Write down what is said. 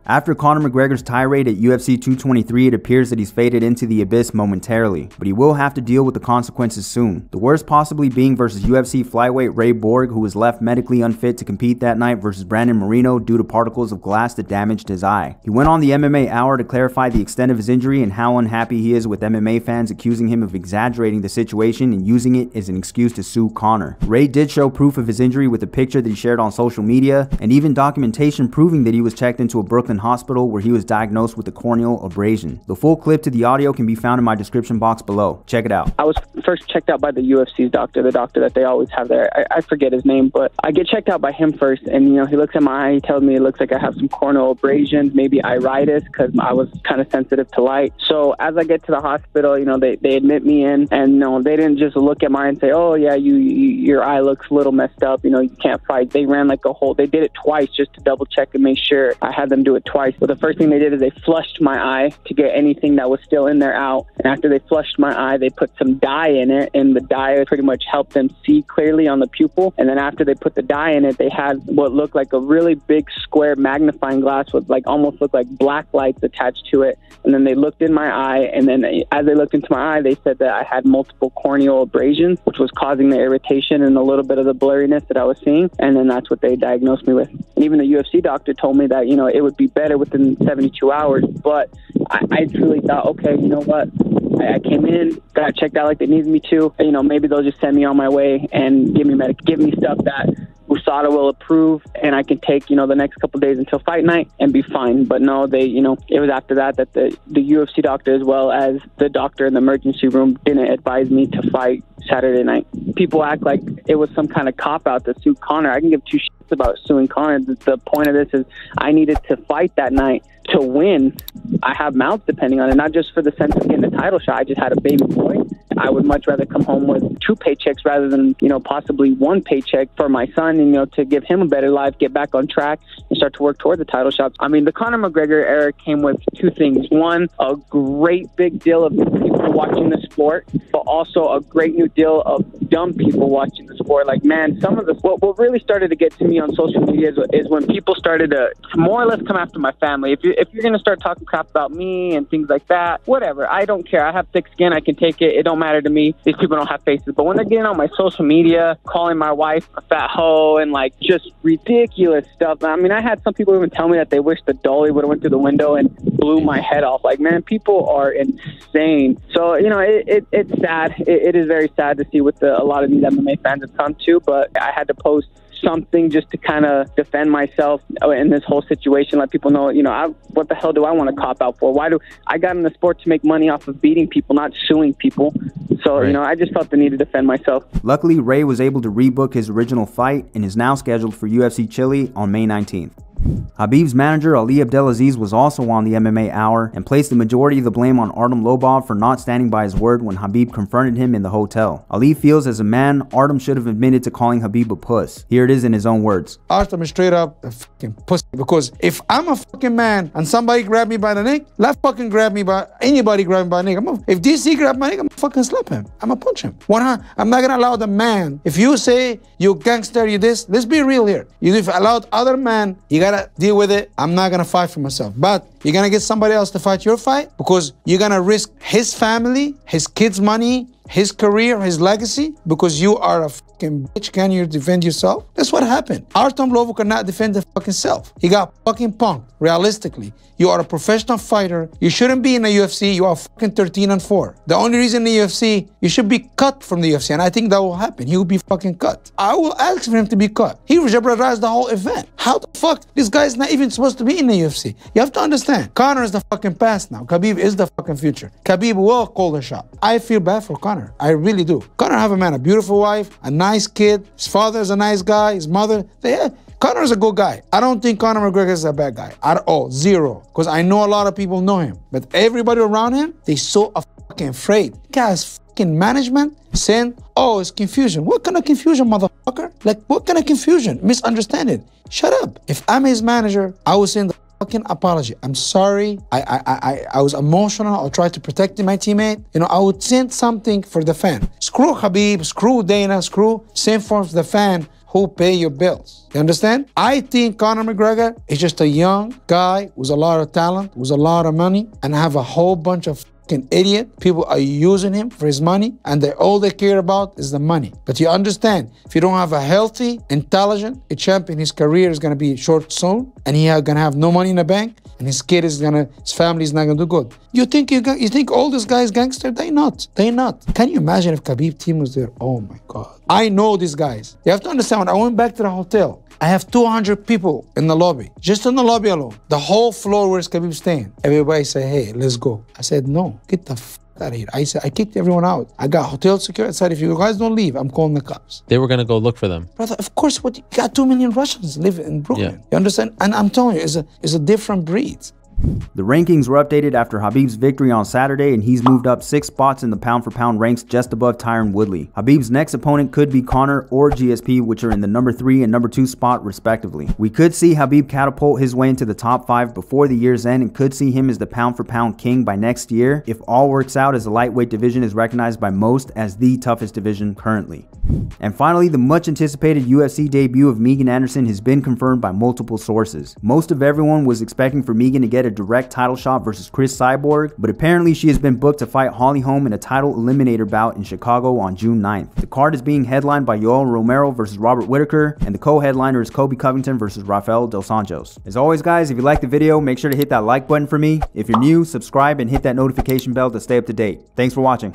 After Conor McGregor's tirade at UFC 223, it appears that he's faded into the abyss momentarily, but he will have to deal with the consequences soon. The worst possibly being versus UFC flyweight Ray Borg, who was left medically unfit to compete that night, versus Brandon Moreno due to particles of glass that damaged his eye. He went on the MMA Hour to clarify the extent of his injury and how unhappy he is with MMA fans accusing him of exaggerating the situation and using it as an excuse to sue Conor. Ray did show proof of his injury with a picture that he shared on social media, and even documentation proving that he was checked into a Brooklyn hospital where he was diagnosed with a corneal abrasion. The full clip to the audio can be found in my description box below. Check it out. I was first checked out by the UFC's doctor, the doctor that they always have there. I forget his name, but I get checked out by him first, and he looks at my eye, he tells me it looks like I have some corneal abrasions, maybe iritis, because I was kind of sensitive to light. So as I get to the hospital, they admit me in, and they didn't just look at mine and say, oh yeah, your eye looks a little messed up, you can't fight. They ran like a whole, they did it twice just to double check and make sure. I had them do it twice. But the first thing they did is they flushed my eye to get anything that was still in there out. And after they flushed my eye, they put some dye in it, and the dye pretty much helped them see clearly on the pupil. And then after they put the dye in it, they had what looked like a really big square magnifying glass with almost looked like black lights attached to it. And then they looked in my eye, and then as they looked into my eye, they said that I had multiple corneal abrasions, which was causing the irritation and a little bit of the blurriness that I was seeing. And then that's what they diagnosed me with. And even the UFC doctor told me that, it would be better within 72 hours. But I truly thought, okay, you know what? I came in, got checked out like they needed me to. Maybe they'll just send me on my way and give me stuff that USADA will approve, and I can take, the next couple of days until fight night and be fine. But no, it was after that the UFC doctor, as well as the doctor in the emergency room, didn't advise me to fight Saturday night. People act like it was some kind of cop-out to sue Conor. I can give two shits about suing Conor. The point of this is I needed to fight that night to win. I have mouths depending on it, not just for the sense of getting a title shot. I just had a baby boy. I would much rather come home with 2 paychecks rather than, possibly 1 paycheck for my son, and, to give him a better life, get back on track, and start to work towards the title shots. I mean, the Conor McGregor era came with 2 things. One, a great big deal of people watching the sport, but also a great new deal of dumb people watching the sport. Like, man, some of the what really started to get to me on social media is when people started to more or less come after my family. If you're going to start talking crap about me and things like that, whatever. I don't care. I have thick skin. I can take it. It don't matter to me. These people don't have faces. But when they're getting on my social media, calling my wife a fat hoe and just ridiculous stuff. I mean, I had some people even tell me that they wish the dolly would have went through the window and blew my head off. Like, man, people are insane. So, it's sad. It is very sad to see what a lot of these MMA fans have come to, but I had to post something just to kind of defend myself in this whole situation, let people know, what the hell do I want to cop out for? Why do I got in the sport to make money off of beating people, not suing people? So, right. I just felt the need to defend myself. Luckily, Ray was able to rebook his original fight and is now scheduled for UFC Chile on May 19th. Khabib's manager Ali Abdelaziz was also on the MMA Hour and placed the majority of the blame on Artem Lobov for not standing by his word when Khabib confronted him in the hotel. Ali feels as a man, Artem should have admitted to calling Khabib a puss. Here it is in his own words. Artem is straight up a fucking pussy, because if I'm a fucking man and somebody grabbed me by the neck, anybody grab me by the neck. If DC grabbed my neck, I'm gonna fucking slap him. I'm gonna punch him. I'm not gonna allow the man. If you say you gangster, you this, let's be real here. If you allowed other man, you gotta deal with it. I'm not gonna fight for myself, but you're gonna get somebody else to fight your fight because you're gonna risk his family, his kids' money, his career, his legacy, because you are a fucking bitch. Can you defend yourself? That's what happened. Artem Lobov cannot defend his fucking self. He got fucking punked. Realistically, you are a professional fighter. You shouldn't be in the UFC. You are fucking 13-4. The only reason in the UFC, you should be cut from the UFC, and I think that will happen. He will be fucking cut. I will ask for him to be cut. He jeopardized the whole event. How the fuck? This guy's not even supposed to be in the UFC. You have to understand. Conor is the fucking past now. Khabib is the fucking future. Khabib will call the shot. I feel bad for Conor. I really do. Conor have a beautiful wife, a nice kid. His father is a nice guy. His mother, Conor is a good guy. I don't think Conor McGregor is a bad guy at all. Zero. Because I know a lot of people know him. But everybody around him, they so fucking afraid. Guys, fucking management saying, oh, it's confusion. What kind of confusion, motherfucker? Like, what kind of confusion? Misunderstanding. Shut up. If I'm his manager, I would send the fucking apology. I'm sorry. I was emotional. I tried to protect my teammate. I would send something for the fan. Screw Khabib, screw Dana, same for the fan who pay your bills. You understand? I think Conor McGregor is just a young guy with a lot of talent, with a lot of money, and have a whole bunch of fucking idiot. People are using him for his money, and all they care about is the money. But you understand, if you don't have a healthy, intelligent champion, his career is going to be short soon, and he is going to have no money in the bank, and his family is not going to do good. You think all these guys gangster? They not. Can you imagine if Khabib team was there? Oh my God. I know these guys. You have to understand, when I went back to the hotel, I have 200 people in the lobby, just in the lobby alone. The whole floor where Khabib staying. Everybody say, hey, let's go. I said, no, get the f out of here. I kicked everyone out. I got hotel security. I said, if you guys don't leave, I'm calling the cops. They were going to go look for them. Brother, of course, you got 2 million Russians live in Brooklyn. Yeah. You understand? And I'm telling you, it's a different breed. The rankings were updated after Khabib's victory on Saturday, and he's moved up 6 spots in the pound-for-pound ranks just above Tyron Woodley. Khabib's next opponent could be Conor or GSP, which are in the number 3 and number 2 spot respectively. We could see Khabib catapult his way into the top 5 before the year's end, and could see him as the pound-for-pound king by next year if all works out, as the lightweight division is recognized by most as the toughest division currently. And finally, the much anticipated UFC debut of Megan Anderson has been confirmed by multiple sources. Most of everyone was expecting for Megan to get a direct title shot versus Chris Cyborg, but apparently she has been booked to fight Holly Holm in a title eliminator bout in Chicago on June 9th. The card is being headlined by Yoel Romero versus Robert Whittaker, and the co-headliner is Kobe Covington versus Rafael Dos Anjos. As always guys, if you liked the video, make sure to hit that like button for me. If you're new, subscribe and hit that notification bell to stay up to date. Thanks for watching.